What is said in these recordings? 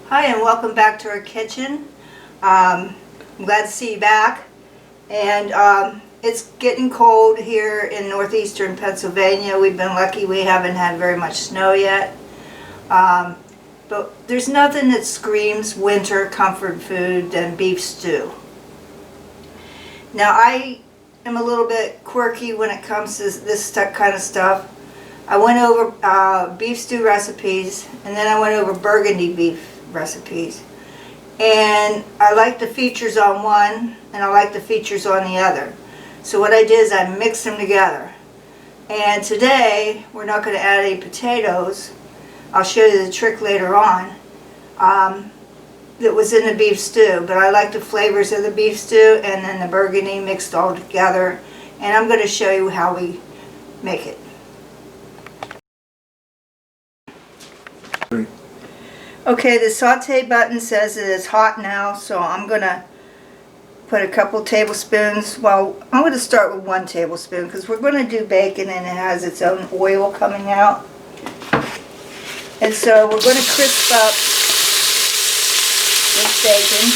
Hi, and welcome back to our kitchen. I'm glad to see you back. And it's getting cold here in northeastern Pennsylvania. We've been lucky we haven't had very much snow yet. But there's nothing that screams winter comfort food than beef stew. Now, I am a little bit quirky when it comes to this kind of stuff. I went over beef stew recipes, and then I went over burgundy beef recipes. And I like the features on one, and I like the features on the other. So what I did is I mixed them together. And today, we're not going to add any potatoes. I'll show you the trick later on. That was in the beef stew, but I like the flavors of the beef stew and then the burgundy mixed all together. And I'm going to show you how we make it. Okay, the saute button says it is hot now, so I'm going to put a couple tablespoons. Well, I'm going to start with 1 tablespoon because we're going to do bacon and it has its own oil coming out. And so we're going to crisp up this bacon.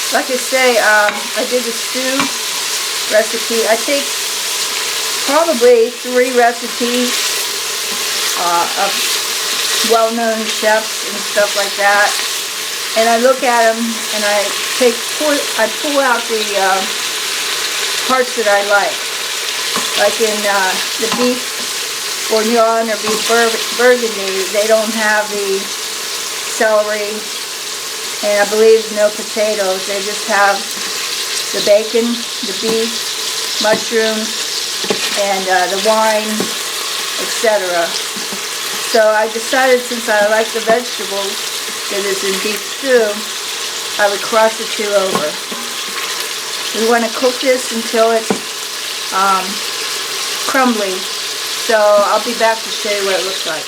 Like I say, I did a stew recipe. I take probably 3 recipes of well-known chefs and stuff like that, and I look at them and I pull out the parts that I like in the beef Bourguignon or beef burgundy. They don't have the celery. And I believe no potatoes. They just have the bacon, the beef, mushrooms, and the wine, etc. So I decided, since I like the vegetables that is in beef stew, I would cross the two over. We want to cook this until it's crumbly. So I'll be back to show you what it looks like.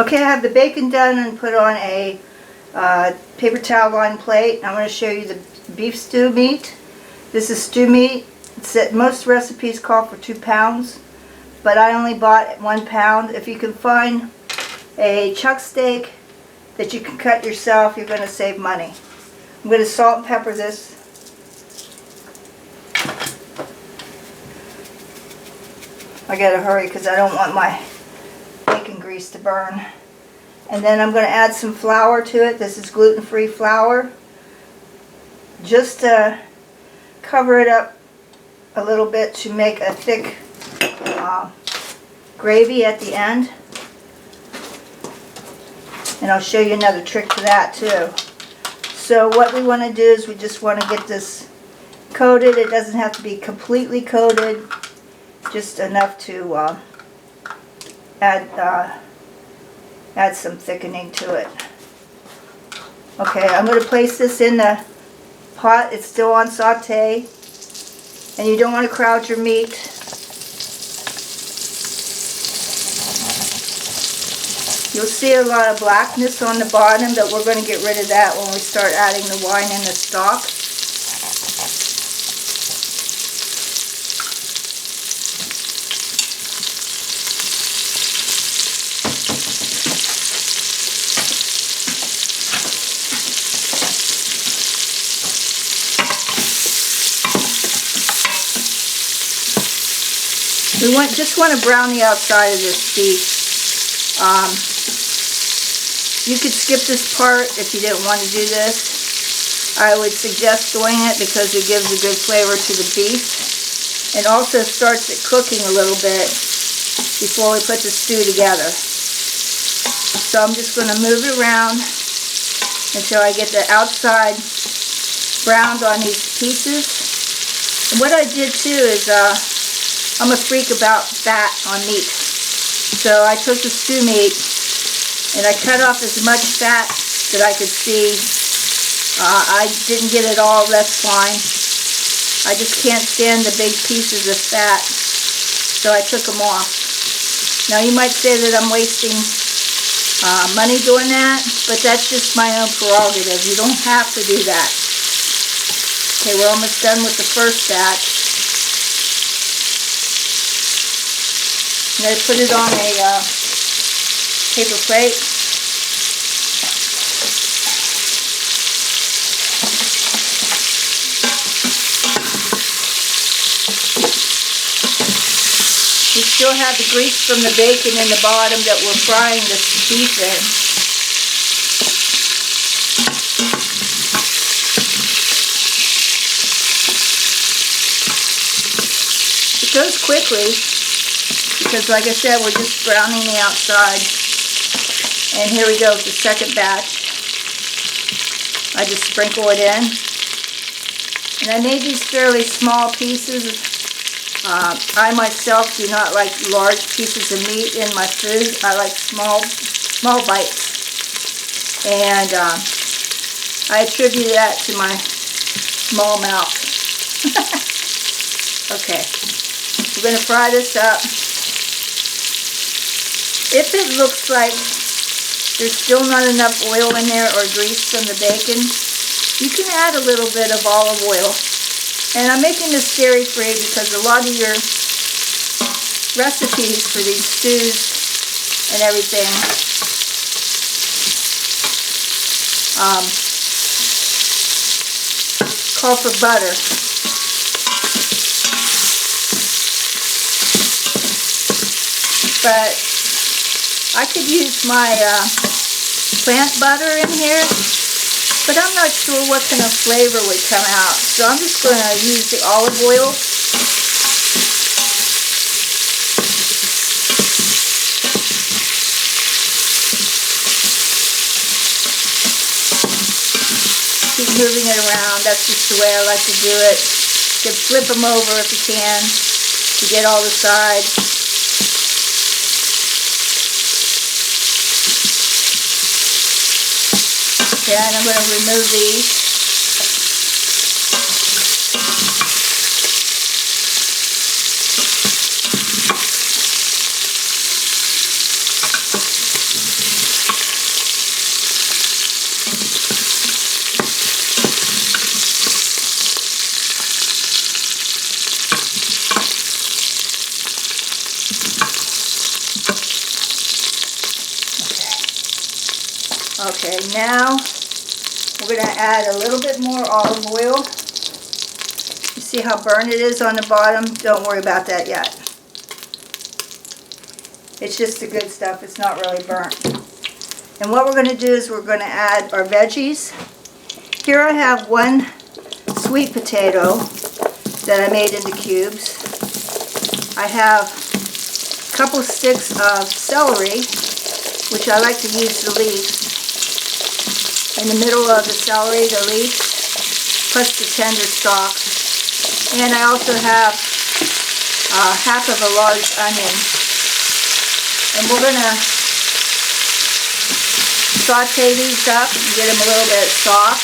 Okay, I have the bacon done and put on a paper towel lined plate. I'm going to show you the beef stew meat. This is stew meat. Most recipes call for 2 pounds, but I only bought 1 pound. If you can find a chuck steak that you can cut yourself, you're going to save money. I'm going to salt and pepper this. I gotta hurry because I don't want my bacon grease to burn. And then I'm going to add some flour to it. This is gluten-free flour. Just to cover it up a little bit to make a thick gravy at the end. And I'll show you another trick to that too. So what we want to do is we just want to get this coated. It doesn't have to be completely coated. Just enough to add some thickening to it. Okay, I'm going to place this in the pot. It's still on saute, and you don't want to crowd your meat. You'll see a lot of blackness on the bottom, but we're going to get rid of that when we start adding the wine and the stock. We just want to brown the outside of this beef. You could skip this part if you didn't want to do this. I would suggest doing it because it gives a good flavor to the beef and also starts it cooking a little bit before we put the stew together. So I'm just going to move it around until I get the outside browned on these pieces. And what I did too is I'm a freak about fat on meat. So I took the stew meat and I cut off as much fat that I could see. I didn't get it all, that's fine. I just can't stand the big pieces of fat, so I took them off. Now you might say that I'm wasting money doing that, but that's just my own prerogative. You don't have to do that. Okay, we're almost done with the first batch. I'm going to put it on a paper plate. We still have the grease from the bacon in the bottom that we're frying this beef in. It goes quickly because, like I said, we're just browning the outside. And here we go with the second batch. I just sprinkle it in. And I made these fairly small pieces. I myself do not like large pieces of meat in my food. I like small bites. And I attribute that to my small mouth. Okay, we're going to fry this up. If it looks like there's still not enough oil in there or grease from the bacon, you can add a little bit of olive oil. And I'm making this dairy-free because a lot of your recipes for these stews and everything call for butter. But I could use my plant butter in here. But I'm not sure what kind of flavor would come out. So I'm just going to use the olive oil. Keep moving it around. That's just the way I like to do it. You can flip them over if you can to get all the sides. Okay, and I'm going to remove these. Okay, now we're going to add a little bit more olive oil. You see how burned it is on the bottom? Don't worry about that yet. It's just the good stuff. It's not really burnt. And what we're going to do is we're going to add our veggies. Here I have one sweet potato that I made into cubes. I have a couple sticks of celery, which I like to use the leaves. In the middle of the celery, the leaves, plus the tender stalks. And I also have half of a large onion. And we're going to saute these up and get them a little bit soft.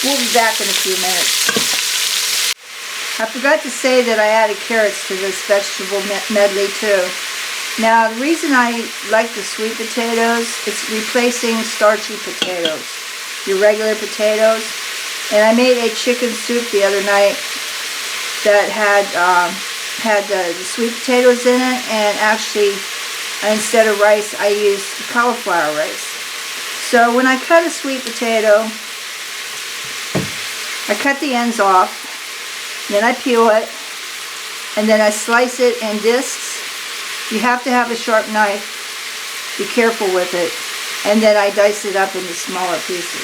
We'll be back in a few minutes. I forgot to say that I added carrots to this vegetable medley too. Now, the reason I like the sweet potatoes, it's replacing starchy potatoes, your regular potatoes. And I made a chicken soup the other night that had the sweet potatoes in it, and actually, instead of rice, I used cauliflower rice. So when I cut a sweet potato, I cut the ends off, then I peel it, and then I slice it in discs. You have to have a sharp knife. Be careful with it. And then I dice it up into smaller pieces.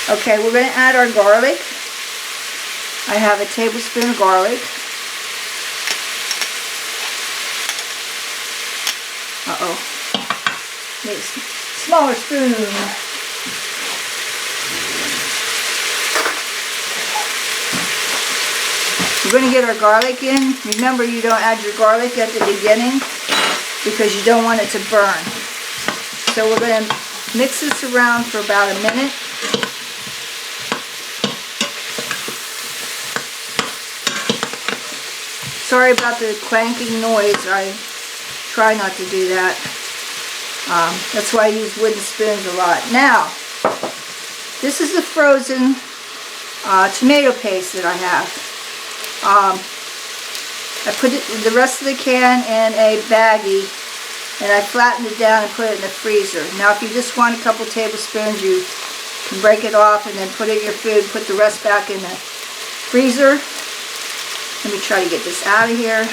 Okay, we're going to add our garlic. I have a tablespoon of garlic. Need a smaller spoon. We're going to get our garlic in. Remember, you don't add your garlic at the beginning because you don't want it to burn. So we're going to mix this around for about a minute. Sorry about the clanking noise. I try not to do that. That's why I use wooden spoons a lot. Now, this is the frozen tomato paste that I have. I put the rest of the can in a baggie, and I flattened it down and put it in the freezer. Now, if you just want a couple tablespoons, you can break it off and then put it in your food, put the rest back in the freezer. Let me try to get this out of here.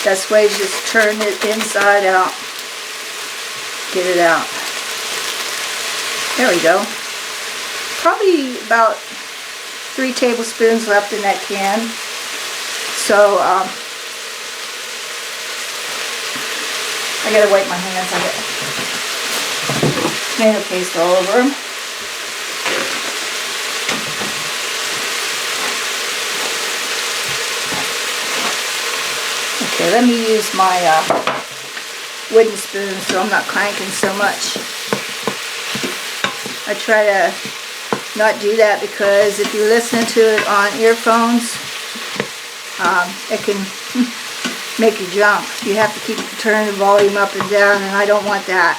Best way is just turn it inside out. Get it out. There we go. Probably about 3 tablespoons left in that can. So, I gotta wipe my hands. I got tomato paste all over them. Okay, let me use my wooden spoon so I'm not clanking so much. I try to not do that because if you listen to it on earphones, it can make you jump. You have to keep turning the volume up and down, and I don't want that.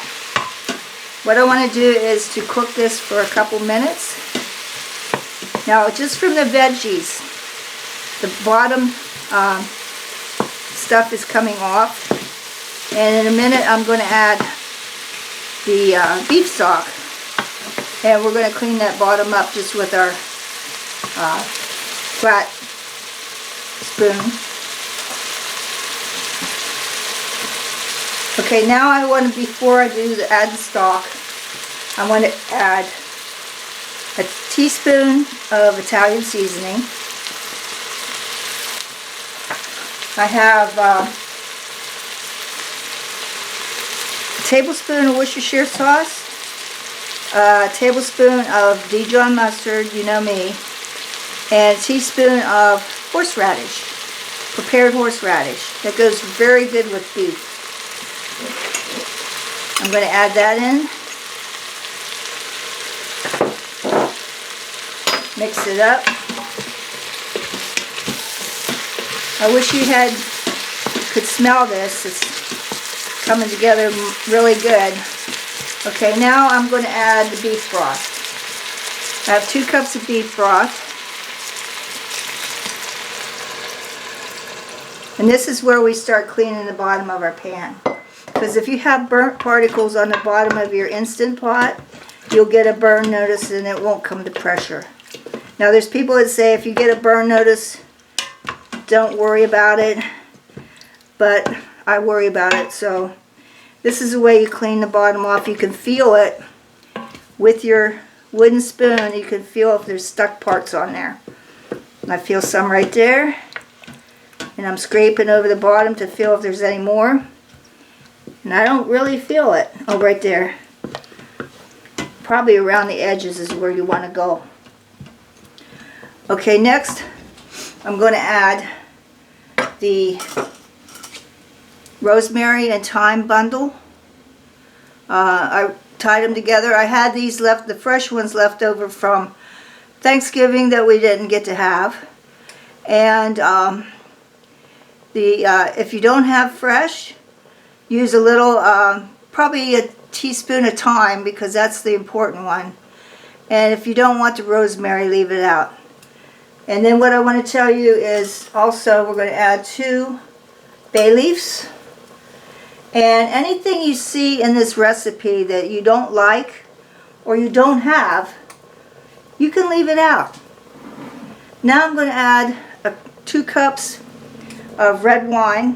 What I want to do is to cook this for a couple minutes. Now, just from the veggies, the bottom stuff is coming off, and in a minute I'm going to add the beef stock, and we're going to clean that bottom up just with our flat spoon. Okay, now I want to, before I do add the stock, I want to add a teaspoon of Italian seasoning. I have a tablespoon of Worcestershire sauce, a tablespoon of Dijon mustard, you know me, and a teaspoon of horseradish, prepared horseradish. That goes very good with beef. I'm going to add that in. Mix it up. I wish you could smell this. It's coming together really good. Okay, now I'm going to add the beef broth. I have 2 cups of beef broth. And this is where we start cleaning the bottom of our pan. Because if you have burnt particles on the bottom of your Instant Pot, you'll get a burn notice and it won't come to pressure. Now, there's people that say if you get a burn notice, don't worry about it, but I worry about it. So this is the way you clean the bottom off. You can feel it with your wooden spoon. You can feel if there's stuck parts on there. And I feel some right there, and I'm scraping over the bottom to feel if there's any more, and I don't really feel it. Oh, right there. Probably around the edges is where you want to go. Okay, next I'm going to add the rosemary and thyme bundle. I tied them together. I had these left, the fresh ones left over from Thanksgiving that we didn't get to have. And if you don't have fresh, use a little, probably a teaspoon of thyme, because that's the important one. And if you don't want the rosemary, leave it out. And then what I want to tell you is also we're going to add 2 bay leaves. And anything you see in this recipe that you don't like or you don't have, you can leave it out. Now I'm going to add 2 cups of red wine.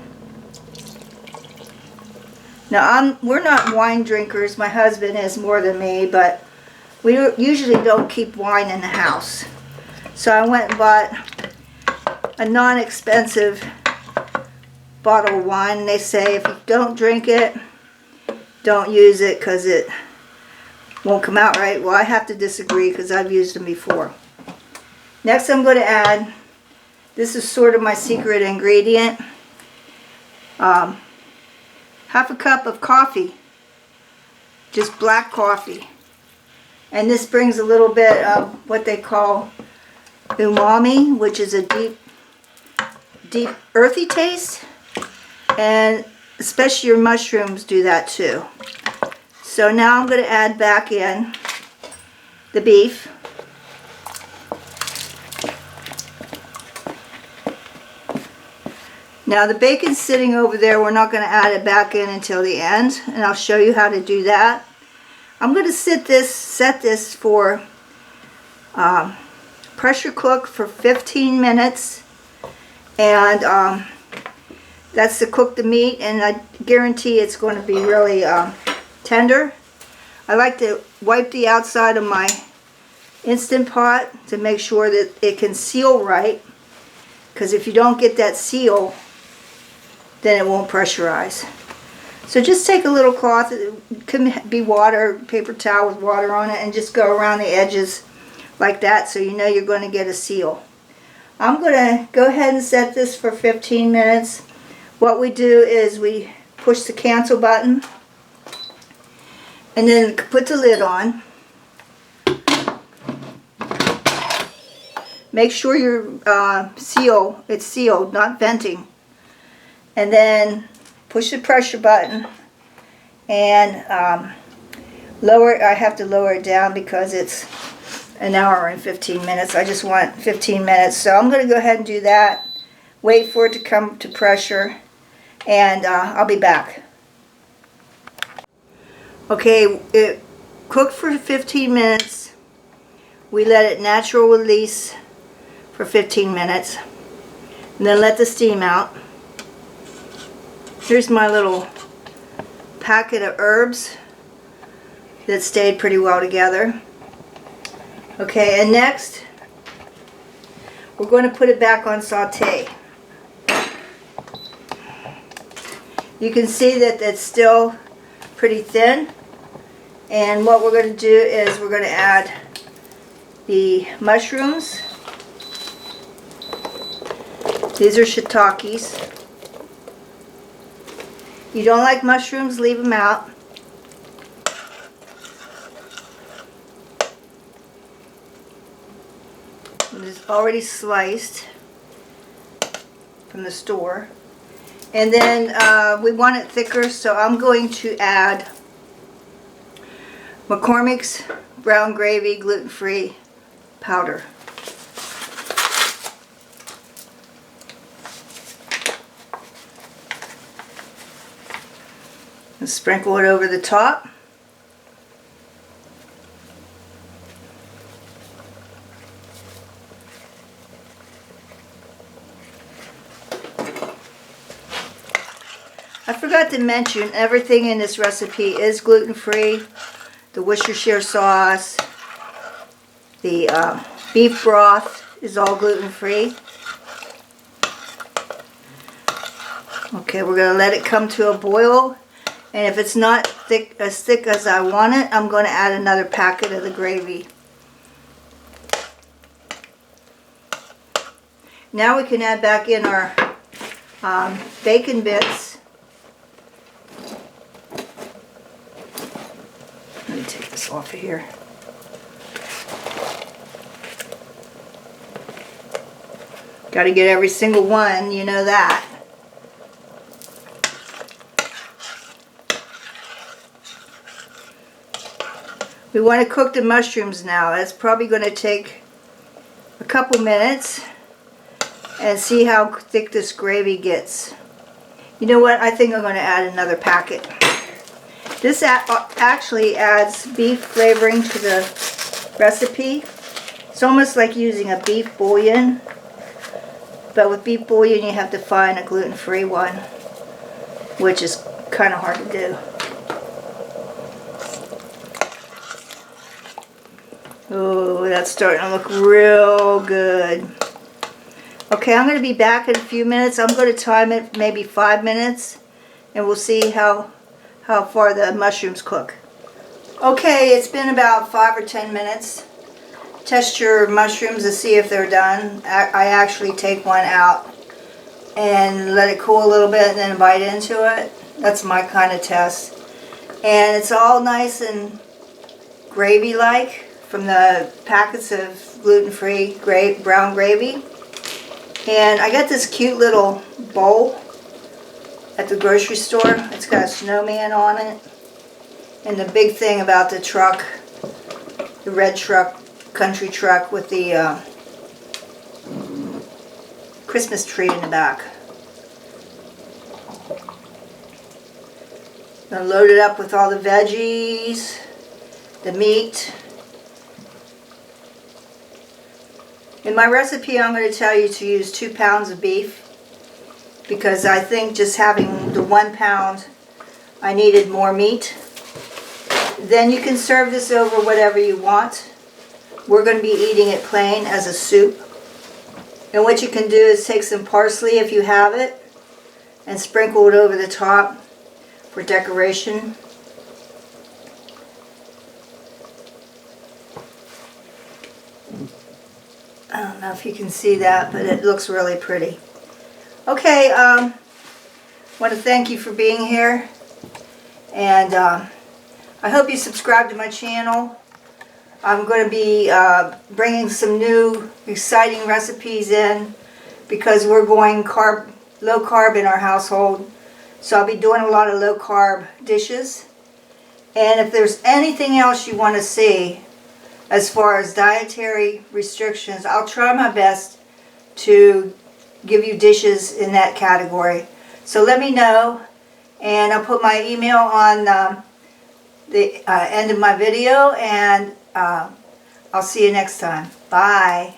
Now we're not wine drinkers. My husband is more than me, but we usually don't keep wine in the house. So I went and bought a non-expensive bottle of wine. And they say if you don't drink it, don't use it because it won't come out right. Well, I have to disagree because I've used them before. Next I'm going to add, this is sort of my secret ingredient, half a cup of coffee, just black coffee. And this brings a little bit of what they call umami, which is a deep earthy taste. And especially your mushrooms do that too. So now I'm going to add back in the beef. Now the bacon's sitting over there. We're not going to add it back in until the end, and I'll show you how to do that. I'm going to set this for pressure cook for 15 minutes, and that's to cook the meat, and I guarantee it's going to be really tender. I like to wipe the outside of my Instant Pot to make sure that it can seal right, because if you don't get that seal, then it won't pressurize. So just take a little cloth, it can be water, paper towel with water on it, and just go around the edges like that so you know you're going to get a seal. I'm going to go ahead and set this for 15 minutes. What we do is we push the cancel button and then put the lid on. Make sure your it's sealed, not venting. And then push the pressure button and lower. I have to lower it down because it's an hour and 15 minutes. I just want 15 minutes. So I'm going to go ahead and do that. Wait for it to come to pressure, and I'll be back. Okay, it cooked for 15 minutes. We let it natural release for 15 minutes. And then let the steam out. Here's my little packet of herbs that stayed pretty well together. Okay, and next we're going to put it back on saute. You can see that it's still pretty thin, and what we're going to do is we're going to add the mushrooms. These are shiitakes. You don't like mushrooms, leave them out. It's already sliced from the store. And then we want it thicker, so I'm going to add McCormick's brown gravy gluten-free powder. And sprinkle it over the top. I forgot to mention, everything in this recipe is gluten-free. The Worcestershire sauce, the beef broth is all gluten-free. Okay, we're going to let it come to a boil. And if it's not as thick as I want it, I'm going to add another packet of the gravy. Now we can add back in our bacon bits. Let me take this off of here. Got to get every single one, you know that. We want to cook the mushrooms now. That's probably going to take a couple minutes, and see how thick this gravy gets. You know what? I think I'm going to add another packet. This actually adds beef flavoring to the recipe. It's almost like using a beef bouillon, but with beef bouillon you have to find a gluten-free one, which is kind of hard to do. Oh, that's starting to look real good. Okay, I'm going to be back in a few minutes. I'm going to time it maybe 5 minutes, and we'll see how far the mushrooms cook. Okay, it's been about 5 or 10 minutes. Test your mushrooms to see if they're done. I actually take one out and let it cool a little bit and then bite into it. That's my kind of test. And it's all nice and gravy-like from the packets of gluten-free brown gravy. And I got this cute little bowl at the grocery store. It's got a snowman on it. And the big thing about the truck, the red truck, country truck with the Christmas tree in the back. Gonna load it up with all the veggies, the meat. In my recipe, I'm going to tell you to use 2 pounds of beef because I think just having the 1 pound, I needed more meat. Then you can serve this over whatever you want. We're going to be eating it plain as a soup. And what you can do is take some parsley if you have it and sprinkle it over the top for decoration. I don't know if you can see that, but it looks really pretty. Okay, I want to thank you for being here, and I hope you subscribe to my channel. I'm going to be bringing some new exciting recipes in because we're going low carb in our household. So I'll be doing a lot of low carb dishes. And if there's anything else you want to see as far as dietary restrictions, I'll try my best to give you dishes in that category. So let me know, and I'll put my email on the end of my video, and I'll see you next time. Bye.